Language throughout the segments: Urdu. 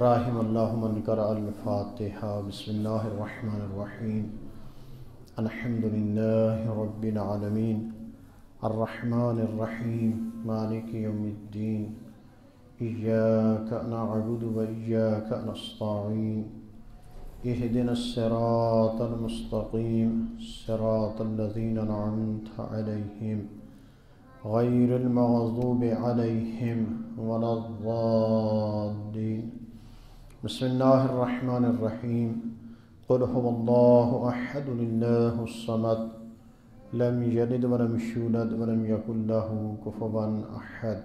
راحم اللہ من قرأ الفاتحہ بسم اللہ الرحمن الرحیم الحمد للہ رب العالمین الرحمن الرحیم مالک یوم الدین ایاک نعبد و ایاک نستعین اہدنا الصراط المستقیم صراط الذین انعمت علیہم غیر المغضوب علیہم ولا الضالین بسم اللہ الرحمن الرحیم قل هو اللہ احد للہ الصمد لم یلد ولم یولد ولم یکن لہ کفوا احد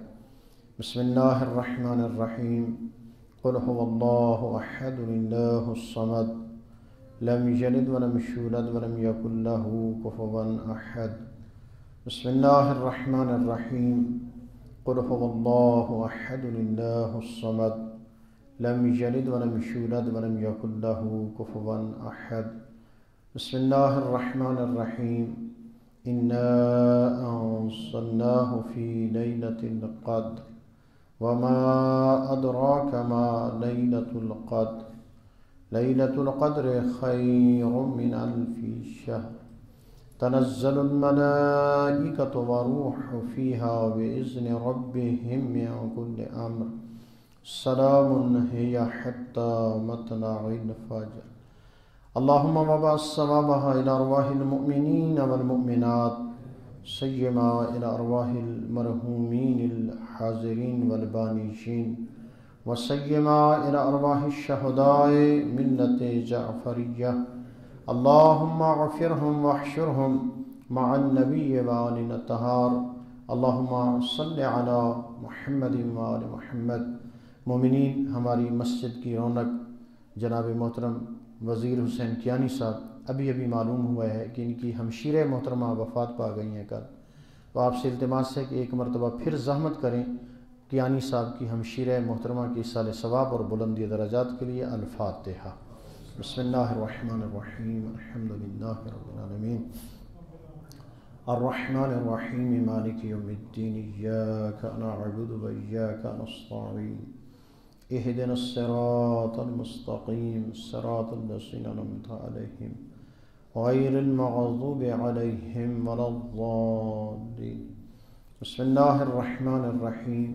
بسم اللہ الرحمن الرحیم قل هو اللہ احد للہ الصمد لم یلد ولم یولد ولم یکن لہ کفوا احد بسم اللہ الرحمن الرحیم قل هو اللہ احد للہ الصمد لم یلد ولم یولد ولم یکن لہ کفوا احد بسم اللہ الرحمن الرحیم انا انزلناہ فی لیلۃ القدر وما ادراک ما لیلۃ القدر لیلۃ القدر خیر من الف شہر تنزل الملائکۃ والروح فیہا بإذن ربہم من کل امر سلام ہی حتی مطلع الفجر اللہم وبعث ثوابها الى ارواح المؤمنین والمؤمنات سیما الى ارواح المرحومین الحاضرین والبانیین وسیما الى ارواح الشہداء ملت جعفریہ اللہم اغفرہم واحشرہم مع النبی وآل الطہار اللہم صلی علی محمد وآل محمد۔ مومنین، ہماری مسجد کی رونق جناب محترم وزیر حسین کیانی صاحب ابھی معلوم ہوا ہے کہ ان کی ہمشیر محترمہ وفات پا گئی ہیں کل، تو آپ سے التماس ہے کہ ایک مرتبہ پھر زحمت کریں کیانی صاحب کی ہمشیر محترمہ کی ایصال ثواب اور بلندی درجات کے لیے۔ الفاتحہ۔ بسم اللہ الرحمن الرحیم الحمد للہ رب العالمین الرحمن الرحیم مالک یوم الدین ایاک نعبد و ایاک نستعین اہدنا الصراط المستقیم صراط الذین انعمت علیہم غیر المغضوب علیہم ولا الضالین بسم اللہ الرحمن الرحیم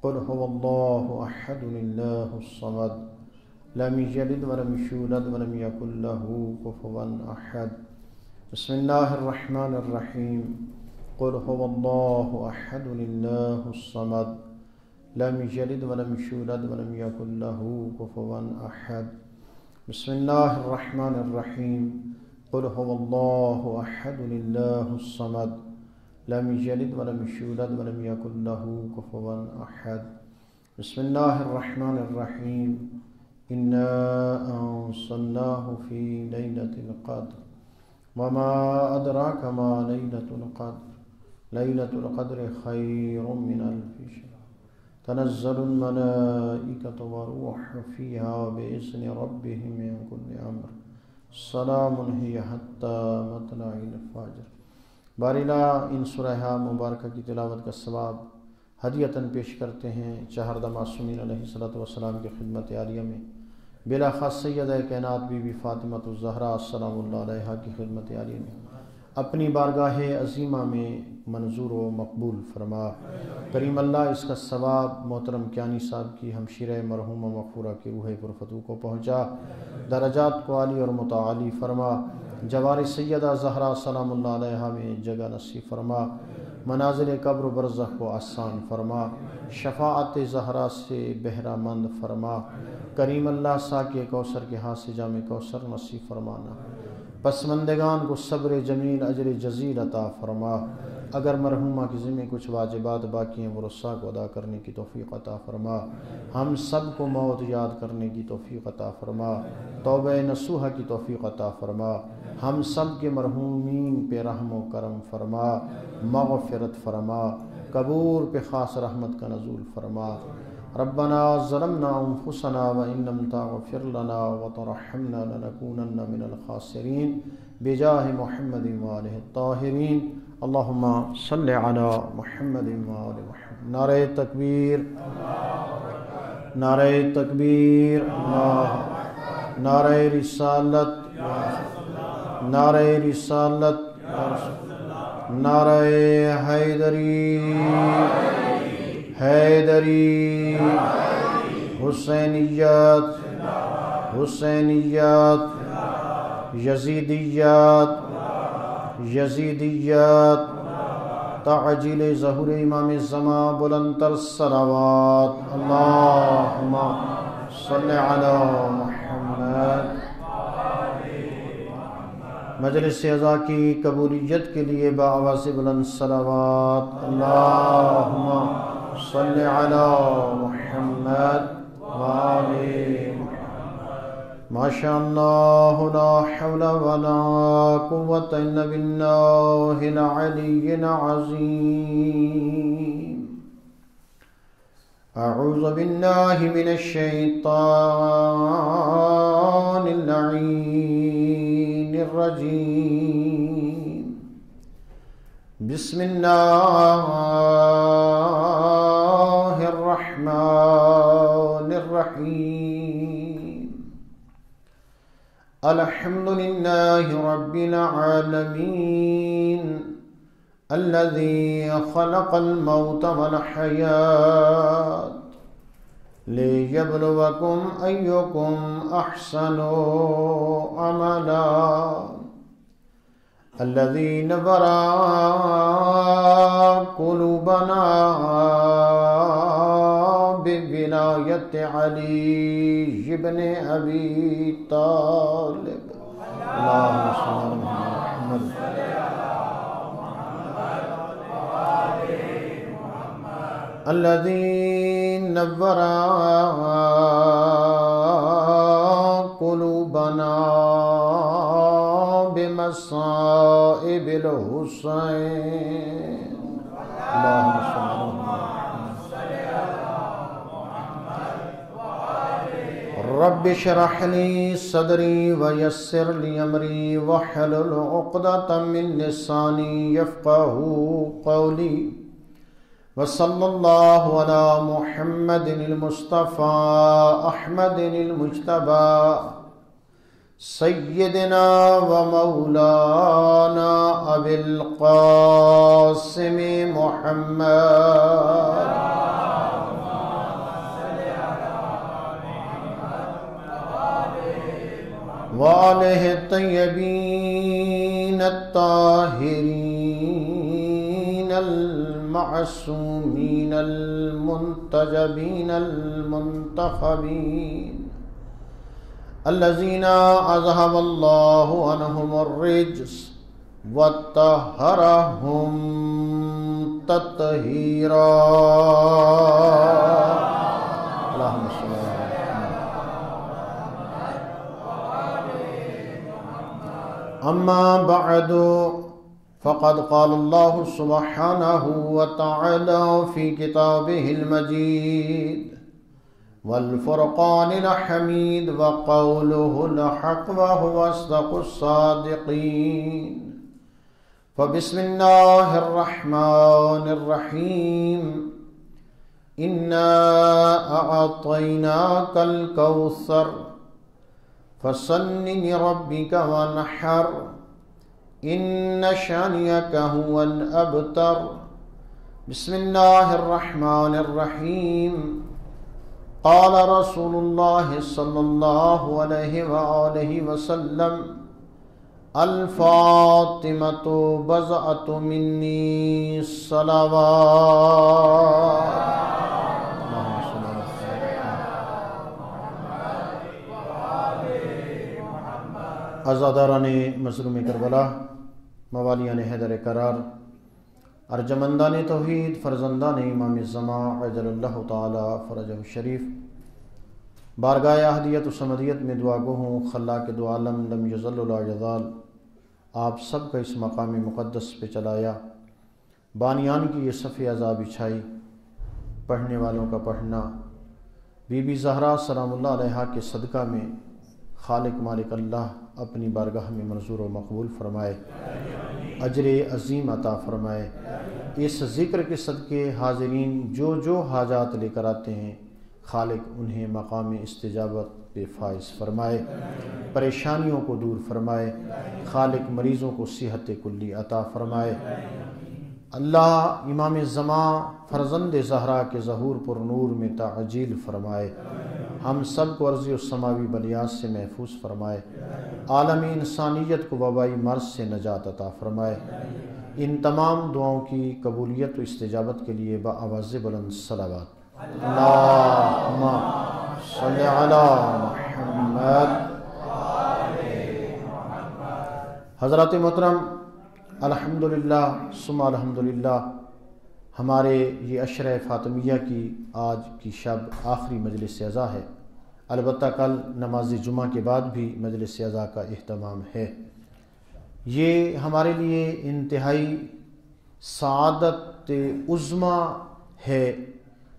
قل هو اللہ احد للہ الصمد لم یلد ولم یولد ولم یکن لہ کفوا احد بسم اللہ الرحمن الرحیم قل هو اللہ احد للہ الصمد لم یلد ولم یولد ولم یکن لہ کفوا احد بسم اللہ الرحمن الرحیم قل هو اللہ احد للہ الصمد لم یلد ولم یولد ولم یکن لہ کفوا احد بسم اللہ الرحمن الرحیم انا انزلناہ فی لیلۃ القدر وما ادراک ما لیلۃ القدر لیلۃ القدر خیر من الف شہر تنزل الملائکۃ والروح فیہا بإذن ربہم من کل امر سلام ہی حتی مطلع الفجر۔ باراللہ ان سورہ مبارکہ کی تلاوت کا ثواب ہدیتاً پیش کرتے ہیں چہردہ معصومین علیہ السلام کی خدمت عالیہ میں، بلاخص سیدہ کائنات بی بی فاطمۃ الزہرا سلام اللہ علیہا کی خدمت عالیہ میں اپنی بارگاہ عظیمہ میں منظور و مقبول فرما۔ کریم اللہ اس کا ثواب محترم کیانی صاحب کی ہمشیرہ مرحومہ مغفورہ کی روح پرفتو کو پہنچا، درجات کو عالی اور متعالی فرما، جوار سیدہ زہرا سلام اللہ علیہا میں جگہ نصیب فرما، منازل قبر و برزخ کو آسان فرما، شفاعت زہرا سے بہرہ مند فرما۔ کریم اللہ ساقی کوثر کے ہاتھ سے جام کوثر نصیب فرمانا، پسماندگان کو صبر جمیل اجر جزیل عطا فرما۔ اگر مرحومہ کے ذمہ کچھ واجبات باقی ہیں وہ رسا کو ادا کرنے کی توفیق عطا فرما، ہم سب کو موت یاد کرنے کی توفیق عطا فرما، توبہ نصوحہ کی توفیق عطا فرما، ہم سب کے مرحومین پہ رحم و کرم فرما، مغفرت فرما، قبور پہ خاص رحمت کا نزول فرما۔ ربنا ظلمنا انفسنا وان لم تغفر لنا وترحمنا لنكونن من الخاسرین بجاہ محمد وآلہ الطاہرین اللہم صلی علی محمد وآل محمد۔ نعرہ تکبیر، نعرہ تکبیر اللہ، نعرہ رسالت، نعرہ رسالت، نعرہ حیدری، حیدری، حسینیات، حسینیات، یزیدیات، یزیدیات، تعجیل ظہور امام الزمان، بلندتر صلوات، اللہم صلی علی محمد۔ مجلس عزا کی قبولیت کے لیے بآواز بلند صلوات، اللہم صلی علی محمد وآل ما شاء اللہ لا حول ولا قوة الا باللہ العلی العظیم۔ اعوذ باللہ من الشیطان اللعین الرجیم، بسم اللہ الرحمن الرحیم، الحمد للہ رب العالمین، الذي خلق الموت والحیات ليبلوكم أيكم أحسن عملا، الذي نبر قلوبنا بولاية علي بن أبي طالب، اللهم صل على محمد۔ الذي نور قلوبنا بمصائب الحسين، اللهم صل على محمد۔ رب اشرح لي صدري ويسر لي أمري واحلل عقدة من لساني يفقهوا قولي، وصلی اللہ علی محمد المصطفى احمد المجتبى سیدنا و مولانا ابی القاسم محمد وآلہ الطیبین الطاہرین المعصومین المنتجبین المنتخبین الذین اذهب اللہ عنہم الرجس وطہرہم تطہیرا، اللہم صلی اللہ علیہ وسلم۔ اما بعد فقد قال الله سبحانه وتعالى في كتابه المجيد والفرقان الحميد وقوله الحق وهو أصدق الصادقين، فبسم الله الرحمن الرحيم، إنا أعطيناك الكوثر فصل لربك وانحر إن شانئك هو الأبتر۔ بسم الله الرحمن الرحيم، قال رسول الله صلى الله عليه وآله وسلم، الفاطمة بضعة مني صلوات۔ عزاداران مظلوم کربلا، موالیان حیدر قرار، ارجمندان توحید، فرزندان امام الزمان عجل اللہ تعالی فرجہ الشریف، بارگاہ احدیت و سمدیت میں دعا گو ہوں، خلاق دو عالم لم یزل لا یزال، آپ سب کا اس مقام مقدس پہ چلایا، بانیان کی یہ صف عزا بچھائی، پڑھنے والوں کا پڑھنا، بی بی زہرا سلام اللہ علیہا کے صدقہ میں خالق مالک اللہ اپنی بارگاہ میں منظور و مقبول فرمائے، اجر عظیم عطا فرمائے۔ اس ذکر کے صدقے حاضرین جو جو حاجات لے کر آتے ہیں خالق انہیں مقام استجابت پہ فائز فرمائے، پریشانیوں کو دور فرمائے، خالق مریضوں کو صحت کلی عطا فرمائے۔ اللہ امام زمان فرزند زہرا کے ظہور پر نور میں تعجیل فرمائے، ہم سب کو عرضی و سماوی بلیات سے محفوظ فرمائے، عالم انسانیت کو وبائی مرض سے نجات عطا فرمائے۔ ان تمام دعاؤں کی قبولیت و استجابت کے لیے بآواز بلند صلوات اللہم صلی علی محمد۔ حضرات محترم، الحمدللہ ثم الحمدللہ، ہمارے یہ عشرہ فاطمیہ کی آج کی شب آخری مجلس عزا ہے۔ البتہ کل نماز جمعہ کے بعد بھی مجلس عزا کا اہتمام ہے۔ یہ ہمارے لیے انتہائی سعادت عظمیٰ ہے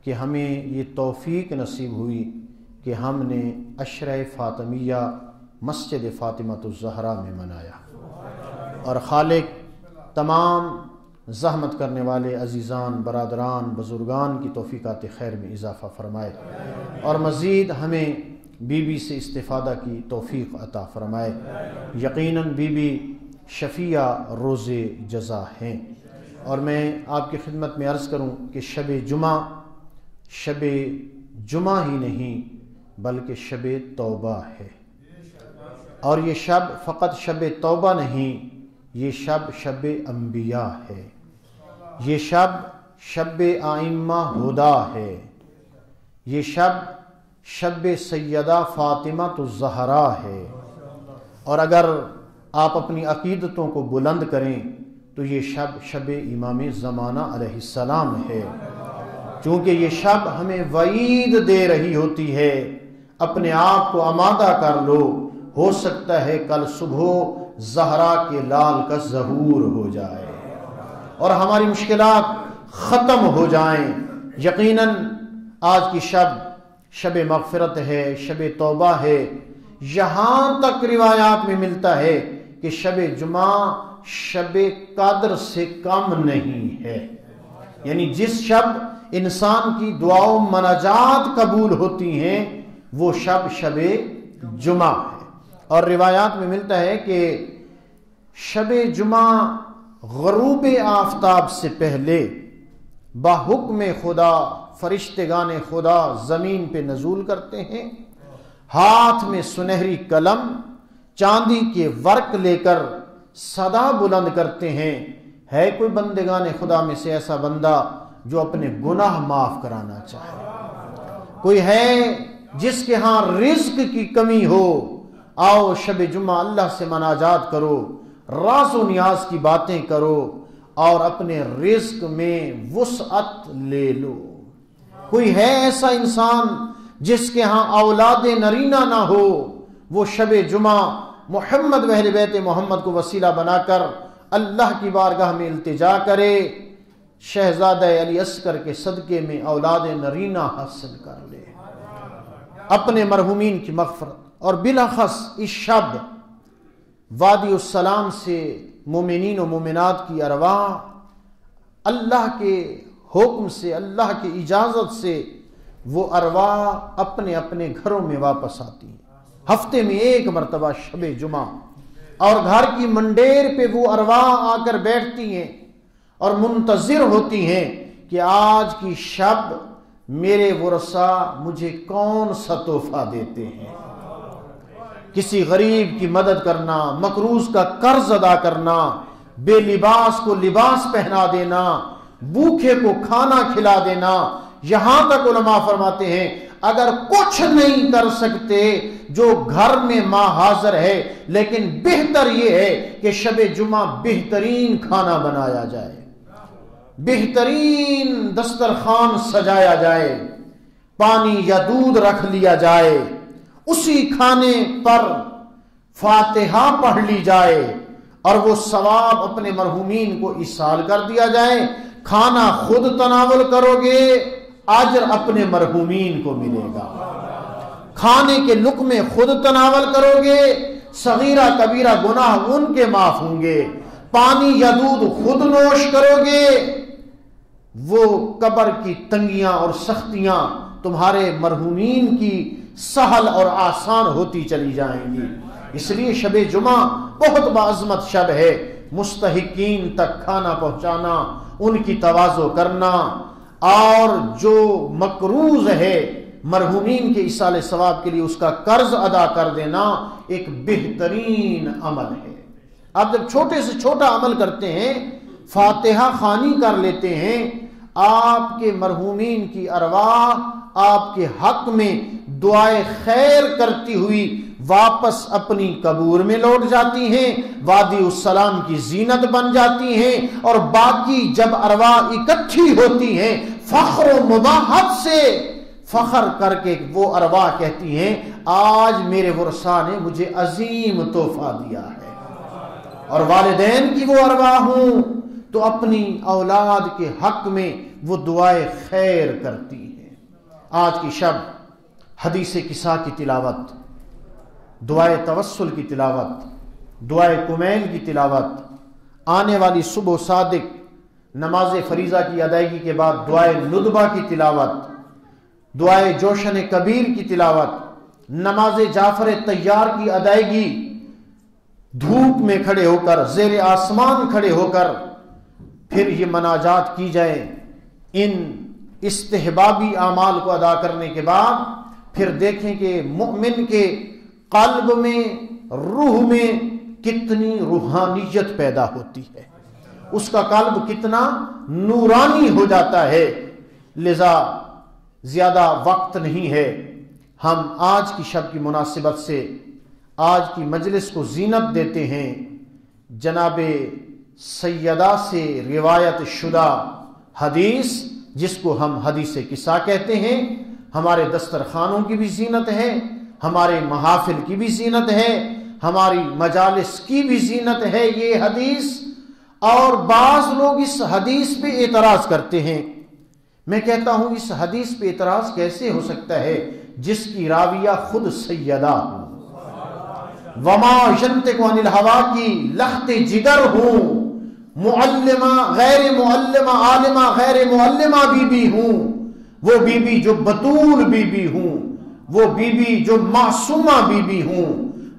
کہ ہمیں یہ توفیق نصیب ہوئی کہ ہم نے عشرہ فاطمیہ مسجد فاطمۃ الزہرا میں منایا، اور خالق تمام زحمت کرنے والے عزیزان، برادران، بزرگان کی توفیقات خیر میں اضافہ فرمائے، اور مزید ہمیں بی بی سے استفادہ کی توفیق عطا فرمائے۔ یقیناً بی بی شفیع روز جزا ہیں، اور میں آپ کی خدمت میں عرض کروں کہ شب جمعہ ہی نہیں بلکہ شب توبہ ہے، اور یہ شب فقط شب توبہ نہیں، یہ شب انبیاء ہے، یہ شب ائمہ ہدا ہے، یہ شب سیدہ فاطمۃ الزہرا ہے، اور اگر آپ اپنی عقیدتوں کو بلند کریں تو یہ شب امام زمانہ علیہ السلام ہے، چونکہ یہ شب ہمیں وعید دے رہی ہوتی ہے، اپنے آپ کو آمادہ کر لو، ہو سکتا ہے کل صبح زہرا کے لال کا ظہور ہو جائے اور ہماری مشکلات ختم ہو جائیں۔ یقیناً آج کی شب مغفرت ہے، شب توبہ ہے۔ یہاں تک روایات میں ملتا ہے کہ شب جمعہ شب قدر سے کم نہیں ہے، یعنی جس شب انسان کی دعا و مناجات قبول ہوتی ہیں وہ شب جمعہ ہے۔ اور روایات میں ملتا ہے کہ شب جمعہ غروب آفتاب سے پہلے بحکم خدا فرشتگان خدا زمین پہ نزول کرتے ہیں، ہاتھ میں سنہری قلم چاندی کے ورق لے کر صدا بلند کرتے ہیں، ہے کوئی بندگان خدا میں سے ایسا بندہ جو اپنے گناہ معاف کرانا چاہے؟ کوئی ہے جس کے ہاں رزق کی کمی ہو؟ آؤ شب جمعہ اللہ سے مناجات کرو، راز و نیاز کی باتیں کرو، اور اپنے رزق میں وسعت لے لو۔ کوئی ہے ایسا انسان جس کے ہاں اولاد نرینہ نہ ہو؟ وہ شب جمعہ محمد و اہل بیت محمد کو وسیلہ بنا کر اللہ کی بارگاہ میں التجا کرے، شہزادہ علی اصغر کے صدقے میں اولاد نرینہ حاصل کر لے، اپنے مرحومین کی مغفرت۔ اور بالاخص اس شب وادی السلام سے مومنین و مومنات کی ارواح اللہ کے حکم سے، اللہ کی اجازت سے وہ ارواح اپنے اپنے گھروں میں واپس آتی ہیں۔ ہفتے میں ایک مرتبہ شب جمعہ، اور گھر کی منڈیر پہ وہ ارواح آ کر بیٹھتی ہیں اور منتظر ہوتی ہیں کہ آج کی شب میرے ورثہ مجھے کون سا تحفہ دیتے ہیں۔ کسی غریب کی مدد کرنا، مقروض کا قرض ادا کرنا، بے لباس کو لباس پہنا دینا، بھوکے کو کھانا کھلا دینا۔ یہاں تک علماء فرماتے ہیں اگر کچھ نہیں کر سکتے جو گھر میں ماں حاضر ہے، لیکن بہتر یہ ہے کہ شب جمعہ بہترین کھانا بنایا جائے، بہترین دسترخوان سجایا جائے، پانی یا دودھ رکھ لیا جائے، اسی کھانے پر فاتحہ پڑھ لی جائے، اور وہ ثواب اپنے مرحومین کو ایصال کر دیا جائے۔ کھانا خود تناول کرو گے، اجر اپنے مرحومین کو ملے گا۔ کھانے کے لقمے خود تناول کرو گے، صغیرہ کبیرہ گناہ ان کے معاف ہوں گے۔ پانی یا دودھ خود نوش کرو گے، وہ قبر کی تنگیاں اور سختیاں تمہارے مرحومین کی سہل اور آسان ہوتی چلی جائیں گی۔ اس لیے شب جمعہ بہت بعظمت شب ہے، مستحقین تک کھانا پہنچانا، ان کی تواضع کرنا، اور جو مقروض ہے مرحومین کے ایصال ثواب کے لیے اس کا قرض ادا کر دینا ایک بہترین عمل ہے۔ اب جب چھوٹے سے چھوٹا عمل کرتے ہیں، فاتحہ خوانی کر لیتے ہیں، آپ کے مرحومین کی ارواح آپ کے حق میں دعائے خیر کرتی ہوئی واپس اپنی قبور میں لوٹ جاتی ہیں، وادی السلام کی زینت بن جاتی ہیں، اور باقی جب ارواح اکٹھی ہوتی ہیں فخر و مباحت سے فخر کر کے وہ ارواح کہتی ہیں آج میرے ورثاء نے مجھے عظیم تحفہ دیا ہے۔ اور والدین کی وہ ارواح ہوں تو اپنی اولاد کے حق میں وہ دعائے خیر کرتی ہیں۔ آج کی شب حدیث کسا کی تلاوت، دعائے توسل کی تلاوت، دعائے کمیل کی تلاوت، آنے والی صبح صادق نماز فریضہ کی ادائیگی کے بعد دعائے ندبہ کی تلاوت، دعائے جوشن کبیر کی تلاوت، نماز جعفر طیار کی ادائیگی، دھوپ میں کھڑے ہو کر، زیر آسمان کھڑے ہو کر پھر یہ مناجات کی جائے، ان استحبابی اعمال کو ادا کرنے کے بعد پھر دیکھیں کہ مومن کے قلب میں، روح میں کتنی روحانیت پیدا ہوتی ہے، اس کا قلب کتنا نورانی ہو جاتا ہے۔ لذا زیادہ وقت نہیں ہے، ہم آج کی شب کی مناسبت سے آج کی مجلس کو زینت دیتے ہیں جناب سیدہ سے روایت شدہ حدیث، جس کو ہم حدیث قصہ کہتے ہیں۔ ہمارے دسترخوانوں کی بھی زینت ہے، ہمارے محافل کی بھی زینت ہے، ہماری مجالس کی بھی زینت ہے یہ حدیث۔ اور بعض لوگ اس حدیث پہ اعتراض کرتے ہیں، میں کہتا ہوں اس حدیث پہ اعتراض کیسے ہو سکتا ہے جس کی راویہ خود سیدہ ہوں، وما ینطق عن الہویٰ کی لخت جگر ہوں، معلمہ غیر معلمہ، عالمہ غیر معلمہ بی بی ہوں، وہ بی بی جو بطول بی بی ہوں، وہ بی بی جو معصومہ بی بی ہوں،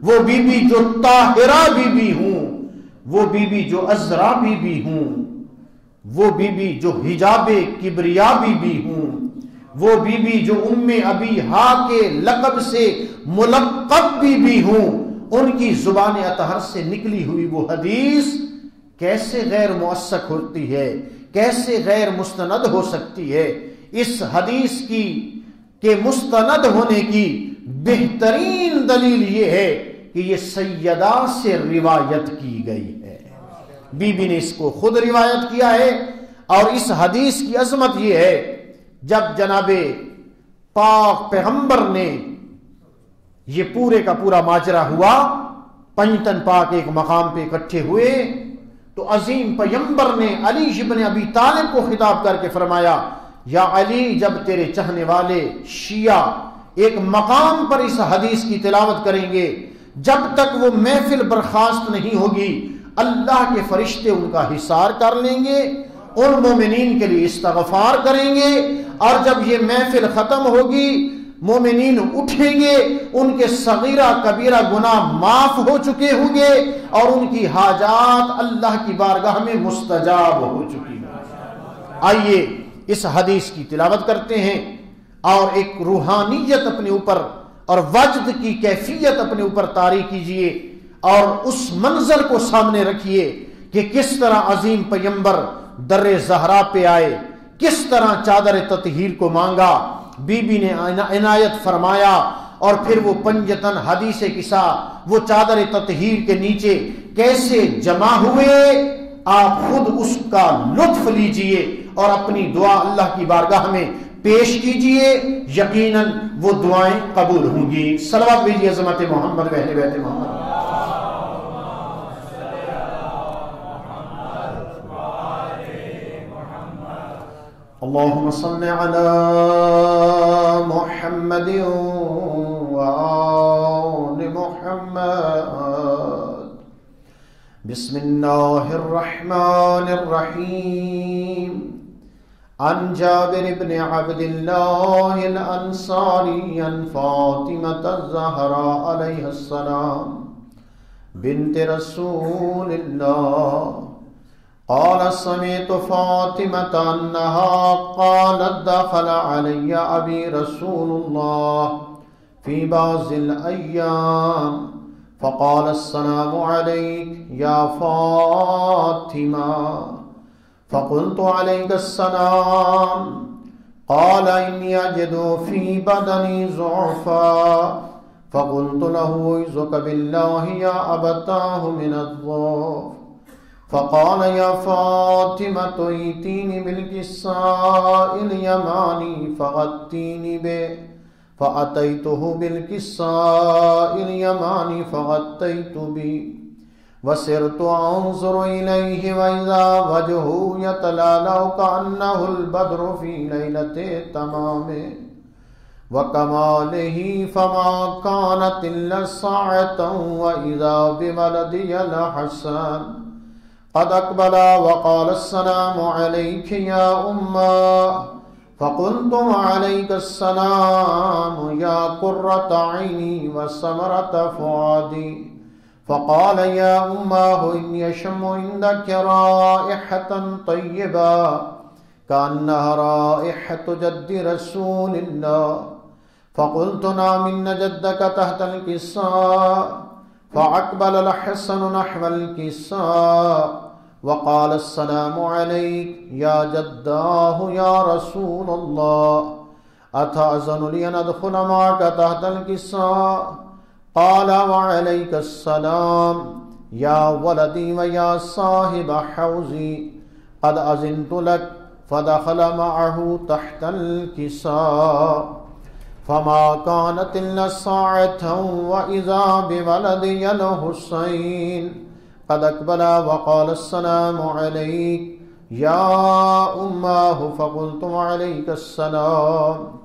وہ بی بی جو طاہرہ بی بی ہوں، وہ بی بی جو عذرا بی بی ہوں، وہ بی بی جو حجاب کبریا بی بی ہوں، وہ بی بی جو ام ابی ہا کے لقب سے ملقب بی بی ہوں، ان کی زبان اطہر سے نکلی ہوئی وہ حدیث کیسے غیر موثق ہوتی ہے، کیسے غیر مستند ہو سکتی ہے؟ اس حدیث کی کہ مستند ہونے کی بہترین دلیل یہ ہے کہ یہ سیدہ سے روایت کی گئی ہے، بی بی نے اس کو خود روایت کیا ہے۔ اور اس حدیث کی عظمت یہ ہے، جب جناب پاک پیغمبر نے یہ پورے کا پورا ماجرا ہوا، پنجتن پاک ایک مقام پہ اکٹھے ہوئے تو عظیم پیغمبر نے علی ابن ابی طالب کو خطاب کر کے فرمایا، یا علی، جب تیرے چاہنے والے شیعہ ایک مقام پر اس حدیث کی تلاوت کریں گے، جب تک وہ محفل برخاست نہیں ہوگی اللہ کے فرشتے ان کا حصار کر لیں گے، ان مومنین کے لیے استغفار کریں گے، اور جب یہ محفل ختم ہوگی مومنین اٹھیں گے، ان کے صغیرہ کبیرہ گناہ معاف ہو چکے ہوں گے اور ان کی حاجات اللہ کی بارگاہ میں مستجاب ہو چکی ہیں۔ آئیے اس حدیث کی تلاوت کرتے ہیں اور ایک روحانیت اپنے اوپر اور وجد کی کیفیت اپنے اوپر طاری کیجئے، اور اس منظر کو سامنے رکھیے کہ کس طرح عظیم پیغمبر در زہرا پہ آئے، کس طرح چادر تطہیر کو مانگا، بی بی نے عنایت فرمایا، اور پھر وہ پنجتن حدیث قصہ وہ چادر تطہیر کے نیچے کیسے جمع ہوئے، آپ خود اس کا لطف لیجئے اور اپنی دعا اللہ کی بارگاہ میں پیش کیجئے، یقیناً وہ دعائیں قبول ہوں گی۔ صلوات بھیجئے عظمت محمد و اہل بیت محمد۔ اللهم صل على محمد وآل محمد۔ بسم الله الرحمن الرحيم۔ عن جابر بن عبد الله الأنصاري عن فاطمة الزهراء عليها السلام بنت رسول الله قال سمعت فاطمة أنها قالت دخل علي أبي رسول الله في بعض الأيام فقال السلام عليك يا فاطمة فقلت عليك السلام قال إني أجد في بدني ضعفا فقلت له أعوذ بالله يا أبتاه من الضعف فقال يا فاطمة ائتيني بالكساء اليماني فغطيني به فأتيته بالكساء اليماني فغطيت به وسرت أنظر إليه وإذا وجهه يتلالأ كأنه البدر في ليلة تمام وكماله فما كانت إلا ساعة وإذا بولدي الحسن قد أقبل وقال السلام عليك يا أمه فقلت وعليك السلام يا قرة عيني وثمرة فؤادي فقال يا أمه إني أشم عندك رائحة طيبة كأنها رائحة جد رسول الله فقلت نعم إن جدك تحت الكساء فأقبل الحسن نحو الكساء وقال السلام عليك يا جداه يا رسول الله أتأذن لي أن أدخل معك تحت الكساء قال وعليك السلام يا ولدي ويا صاحب حوزي قد أذنت لك فدخل معه تحت الكساء فما كانت إلا ساعة وإذا بولدي الحسين قد أقبل وقال السلام عليك يا أمه فقلت وعليك السلام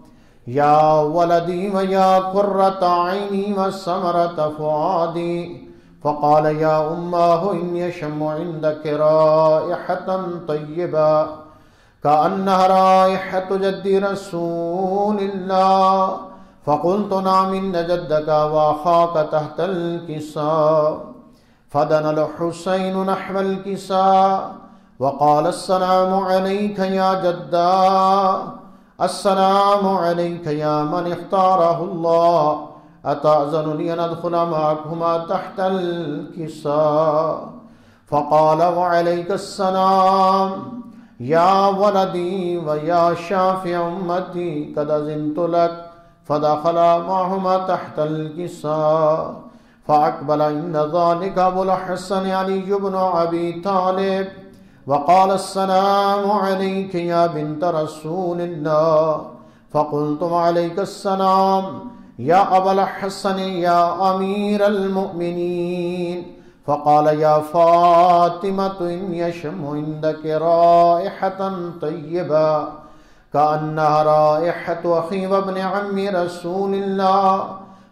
يا ولدي ويا قرة عيني وثمرة فؤادي فقال يا أمه إني أشم عندك رائحة طيبة كأنها رائحة جد رسول الله فقلت نعم إن جدك وأخاك تحت الكساء فدنا الحسين نحو الكساء وقال السلام عليك يا جدا السلام عليك يا من اختاره الله أتأذن لي أن أدخل معكما تحت الكساء فقال وعليك السلام يا ولدي ويا شافع أمتي قد أذنت لك فدخل معهما تحت الكساء فأقبل إن ذلك أبو الحسن علي بن أبي طالب وقال السلام عليك يا بنت رسول الله فقلت وعليك السلام يا أبا الحسن يا أمير المؤمنين فقال يا فاطمة إني أشم عندك رائحة طيبة كأنها رائحة أخي وابن عم رسول الله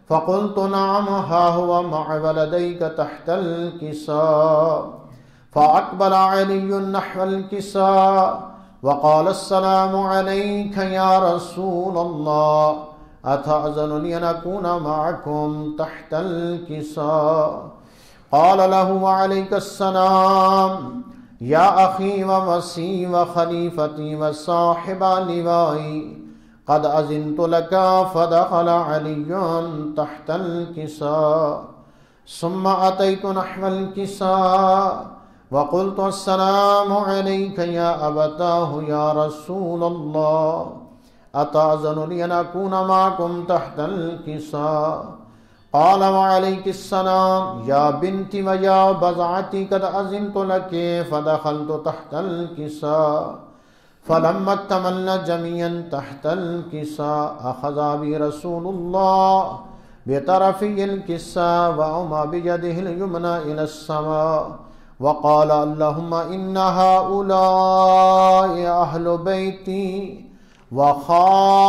فقلت نعم ها هو مع ولديك تحت الكساء فأقبل علي نحو الكساء وقال السلام عليك يا رسول الله أتأذن لي أن أكون معكم تحت الكساء قال له وعليك السلام يا أخي ووصي وخليفتي وصاحب لوائي قد أذنت لك فدخل علي تحت الكساء ثم أتيت نحو الكساء وقلت السلام عليك يا أبتاه يا رسول الله أتأذن لي أن أكون معكم تحت الكساء قال وعليك السلام يا بنتي ويا بضعتي قد أذنت لك فدخلت تحت الكساء فلما اكتملنا جميعا تحت الكساء أخذ بي رسول الله بطرفي الكساء وأومى بيده اليمنى إلى السماء وقال اللهم إن هؤلاء أهل بيتي وخاصتي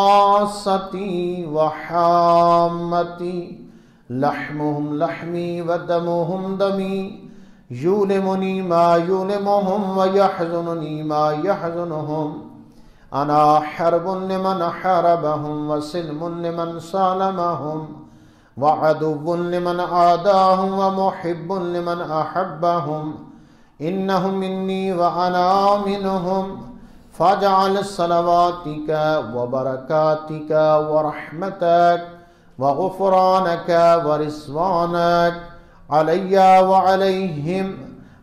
وحامتي لحمهم لحمي ودمهم دمي يؤلمني ما يؤلمهم ويحزنني ما يحزنهم أنا حرب لمن حاربهم وسلم لمن سالمهم وعدو لمن عاداهم ومحب لمن أحبهم إنهم مني وأنا منهم فاجعل صلواتك وبركاتك ورحمتك وغفرانك ورضوانك علي وعليهم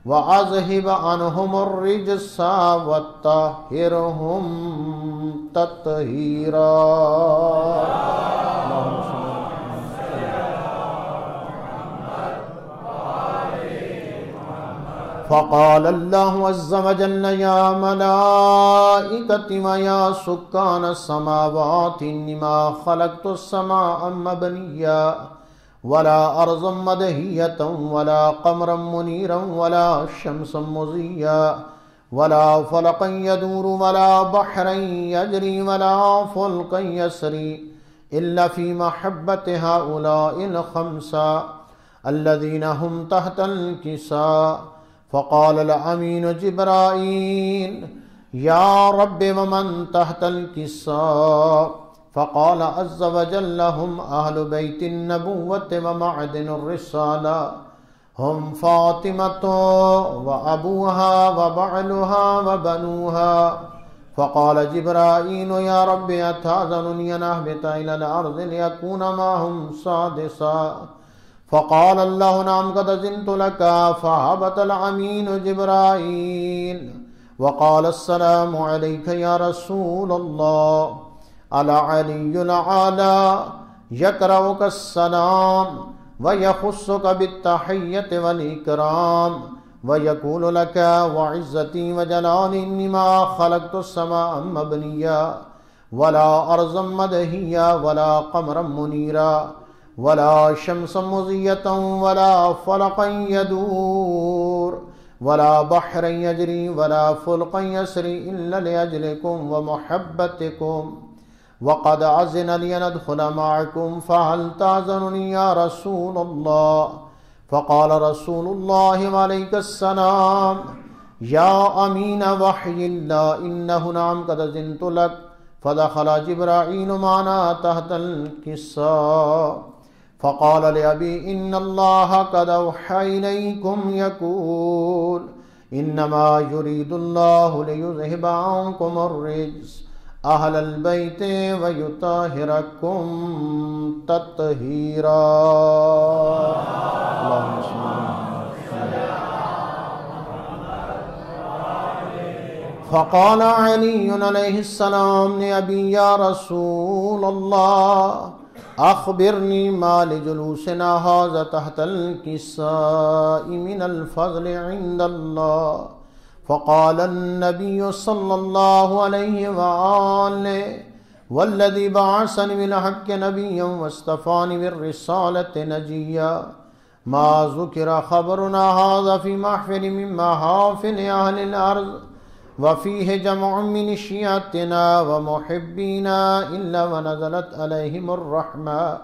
وأذهب عنهم الرجس وطهرهم تطهيرا. فقال الله عز وجل يا ملائكتي ويا سكان السماوات إنما خلقت السماء مبنيا ولا أرضا مدهية ولا قمرا منيرا ولا شمسا مضيا ولا فلقا يدور ولا بحرا يجري ولا فلقا يسري إلا في محبة هؤلاء الخمسة الذين هم تحت الكساء. فقال الأمين جبرائيل يا رب ومن تحت الكساء؟ فقال عز وجل هم أهل بيت النبوة ومعدن الرسالة هم فاطمة وأبوها وبعلها وبنوها. فقال جبرائيل يا رب أتأذنني أن أهبط إلى الأرض ليكون معهم سادسا؟ فقال الله نعم قد أذنت لك. فهبط الأمين جبرائيل وقال السلام عليك يا رسول الله. العلي الأعلى يقرأك السلام ويخصك بالتحية والإكرام ويقول لك وعزتي وجلالي إنما خلقت السماء مبنيا ولا أرضا مدهيا ولا قمرا منيرا ولا شمسا مضية ولا فلقا يدور ولا بحرا يجري ولا فلقا يسري إلا لأجلكم ومحبتكم وقد أذن لي أن أدخل معكم فهل تأذنني يا رسول الله؟ فقال رسول الله عليك السلام يا أمين وحي الله إنه نعم قد أذنت لك. فدخل جبرائيل معنا تحت الكساء فقال لأبي إن الله قد أوحى إليكم يقول إنما يريد الله ليذهب عنكم الرجس أهل البيت ويطهركم تطهيرا. اللهم صل فقال علي عليه السلام لأبي يا رسول الله أخبرني ما لجلوسنا هذا تحت الكساء من الفضل عند الله. فقال النبي صلى الله عليه وآله والذي بعثني بالحق نبيا واصطفاني بالرسالة نجيا ما ذكر خبرنا هذا في محفل من محافل أهل الأرض وفيه جمع من شيعتنا ومحبينا إلا ونزلت عليهم الرحمة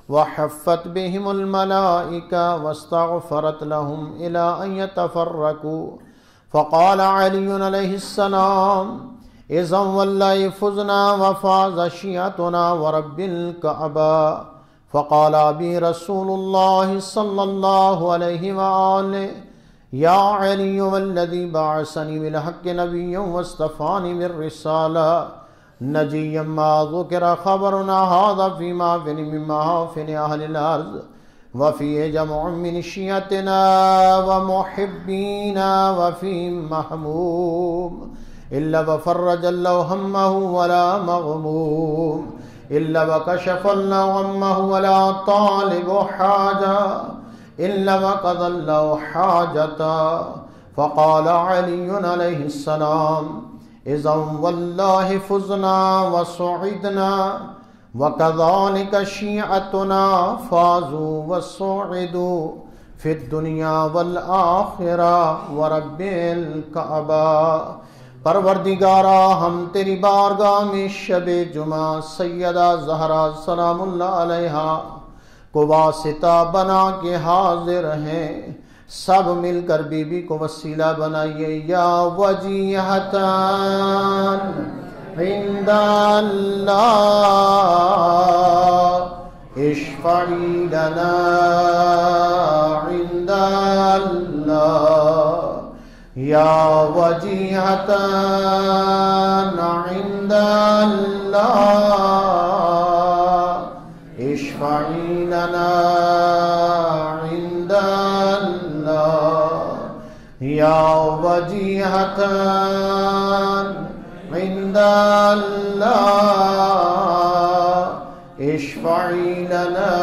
وحفت بهم الملائكة واستغفرت لهم إلى أن يتفرقوا. فقال علي عليه السلام إذا والله فزنا وفاز شيعتنا ورب الكعبة. فقال أبي رسول الله صلى الله عليه وآله يا علي والذي بعثني بالحق نبيا واصطفاني بالرسالة نجيا ما ذكر خبرنا هذا في محفل من محافل أهل الأرض وفيه جمع من شيعتنا ومحبينا وفيه محموم إلا وفرج الله همه ولا مغموم إلا وكشف الله غمه ولا طالب حاجة إلا وقضى الله حاجته. فقال علي عليه السلام إذا والله فزنا وصعدنا وكذلك شيعتنا فازوا وصعدوا في الدنيا والآخرة ورب الكعبة. پروردگارا ہم تیری بارگاہ میں شب جمعہ سیدہ زہرا سلام اللہ علیہا کو واسطہ بنا کے حاضر ہیں. سب مل کر بی بی کو وسیلہ بنائیے. یا وجیہتان عند الله اشفعي لنا عند الله يا وجيهة عند الله اشفعي لنا عند الله يا وجيهة عند الله اشفعي لنا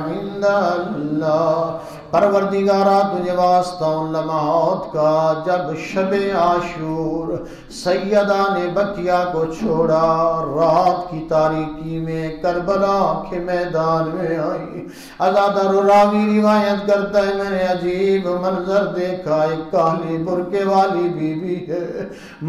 عند الله پروردگارہ تجھے واسطہ ان لمحات کا جب شب عاشور سیدہ نے بقیہ کو چھوڑا، رات کی تاریکی میں کربلا کے میدان میں آئی۔ عزادہ راوی روایت کرتا ہے میں نے عجیب منظر دیکھا، ایک کالی برقع والی بی بی ہے،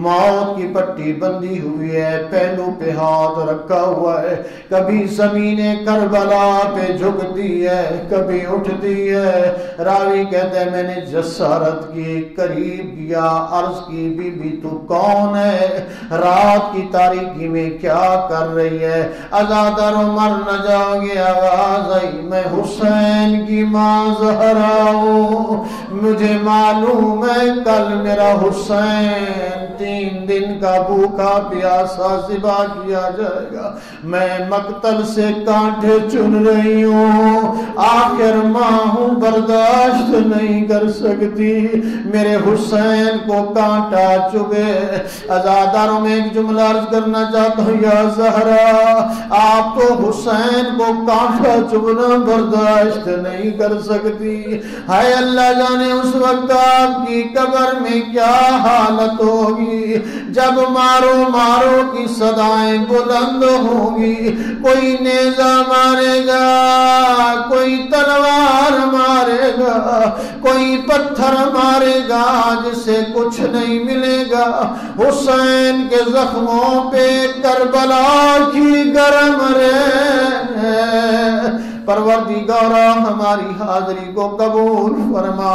موت کی پٹی بندھی ہوئی ہے، پہلو پہ ہاتھ رکھا ہوا ہے، کبھی زمین کربلا پہ جھکتی ہے، کبھی اٹھتی ہے۔ راوی کہتے ہیں میں نے جسارت کی، قریب کیا، عرض کی بی بی تو کون ہے، رات کی تاریکی میں کیا کر رہی ہے؟ عزادہ مر نہ جاؤ گے، آواز آئی میں حسین کی ماں زہرا ہوں، مجھے معلوم ہے کل میرا حسین 3 دن کا بھوکا پیاسا ذبح کیا جائے گا، میں مقتل سے کانٹے چن رہی ہوں، آخر ماں ہوں برداشت نہیں کر سکتی، میرے حسین کو کانٹا چبھے۔ عزاداروں میں ایک جملہ عرض کرنا چاہتا ہوں، یا زہرا آپ تو حسین کو کانٹا چبھنا برداشت نہیں کر سکتی، ہائے اللہ جانے اس وقت آپ کی قبر میں کیا حالت ہوگی جب مارو مارو کی صدائیں بلند ہوگی، کوئی نیزہ مارے گا، کوئی تلوار مارے گا، کوئی پتھر مارے گا جسے کچھ نہیں ملے گا، حسین کے زخموں پہ کربلا کی گرم پروردگارہ ہماری حاضری کو قبول فرما،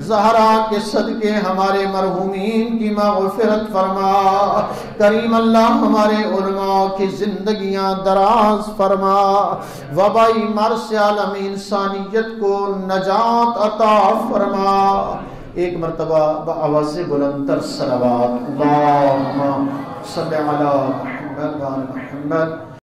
زہرا کے صدقے ہمارے مرحومین کی مغفرت فرما، کریم اللہ ہمارے علماء کی زندگیاں دراز فرما، وبائی مرض سے عالم انسانیت کو نجات عطا فرما۔ ایک مرتبہ بآواز بلندتر صلوات اللہم صلی علی محمد و علی محمد